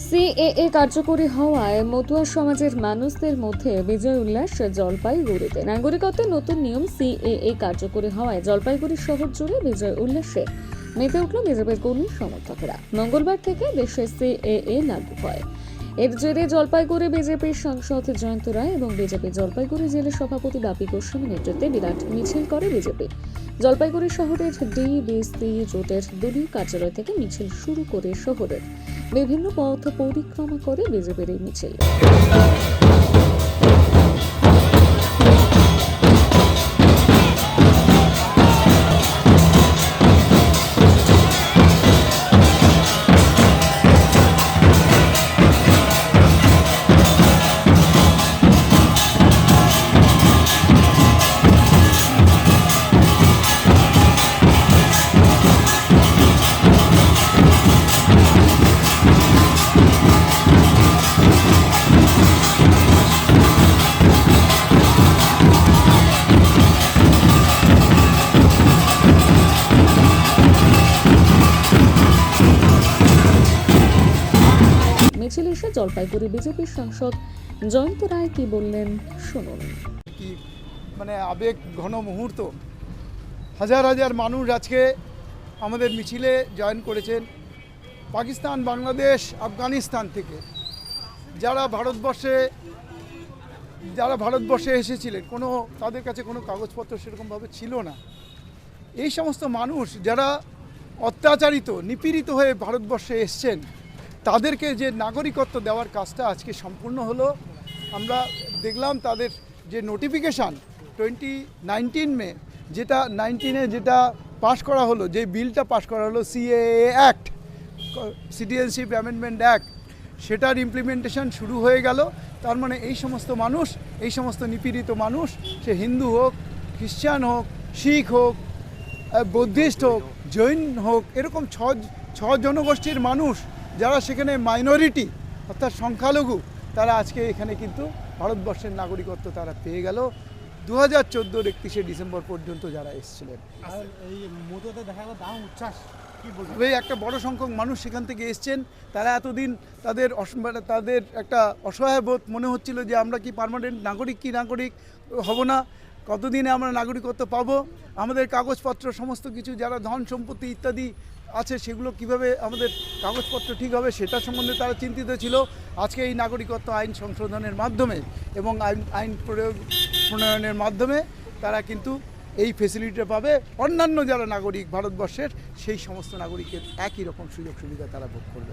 CAA কার্যকরী হওয়ায় মতুয়া সমাজের মানুষদের মধ্যে বিজয় উল্লাস জলপাইগুড়িতে। নাগরিকত্বের নতুন নিয়ম সিএএ কার্যকরী হওয়ায় জলপাইগুড়ি শহর জুড়ে বিজয় উল্লাসে মেতে উঠল বিজেপির কর্মী সমর্থকেরা। মঙ্গলবার থেকে দেশে সিএএ লাগু হয়। এর জেরে জলপাইগুড়ি বিজেপির সাংসদ জয়ন্ত রায় এবং বিজেপি জলপাইগুড়ি জেলা সভাপতি বাপি গোস্বামীর নেতৃত্বে বিরাট মিছিল করে বিজেপি। জলপাইগুড়ি শহরের ডিবিসি রোডের দলীয় কার্যালয় থেকে মিছিল শুরু করে শহরের বিভিন্ন পথ পরিক্রমা করে বিজেপির এই মিছিল। মিছিলে এসে জলপাইগুড়ি বিজেপির সাংসদ জয়ন্ত রায় কি বললেন শুনুন। কি আবেগ ঘন মুহূর্ত, হাজার হাজার মানুষ আজকে আমাদের মিছিলে জয়েন করেছেন। পাকিস্তান, বাংলাদেশ, আফগানিস্তান থেকে যারা ভারতবর্ষে এসেছিলেন, তাদের কাছে কোনো কাগজপত্র সেরকমভাবে ছিল না। এই সমস্ত মানুষ যারা অত্যাচারিত, নিপীড়িত হয়ে ভারতবর্ষে এসছেন, তাদেরকে যে নাগরিকত্ব দেওয়ার কাজটা আজকে সম্পূর্ণ হলো। আমরা দেখলাম তাদের যে নোটিফিকেশান 2019 মে যেটা পাশ করা হলো, যে বিলটা পাশ করা হলো CAA act, citizenship amendment act, সেটার ইমপ্লিমেন্টেশন শুরু হয়ে গেল। তার মানে এই সমস্ত নিপীড়িত মানুষ, সে হিন্দু হোক, খ্রিস্টান হোক, শিখ হোক, বৌদ্ধিস্ট হোক, জৈন হোক, এরকম ছ জনগোষ্ঠীর মানুষ যারা সেখানে মাইনরিটি অর্থাৎ সংখ্যালঘু, তারা আজকে এখানে কিন্তু ভারতবর্ষের নাগরিকত্ব তারা পেয়ে গেল 2014 31শে ডিসেম্বর পর্যন্ত যারা এসেছিলেন। এই একটা বড় সংখ্যক মানুষ সেখান থেকে এসছেন। তারা এতদিন তাদের একটা অসহায় বোধ মনে হচ্ছিল যে আমরা কি পার্মানেন্ট নাগরিক হব না, কতদিনে আমরা নাগরিকত্ব পাবো, আমাদের কাগজপত্র সমস্ত কিছু, যারা ধন সম্পত্তি ইত্যাদি আছে সেগুলো কিভাবে আমাদের কাগজপত্র ঠিক হবে, সেটা সম্বন্ধে তারা চিন্তিত ছিল। আজকে এই নাগরিকত্ব আইন সংশোধনের মাধ্যমে এবং আইন প্রণয়নের মাধ্যমে তারা কিন্তু এই ফেসিলিটিটা পাবে। অন্যান্য যারা নাগরিক ভারতবর্ষের, সেই সমস্ত নাগরিকের একই রকম সুযোগ সুবিধা তারা ভোগ করবে।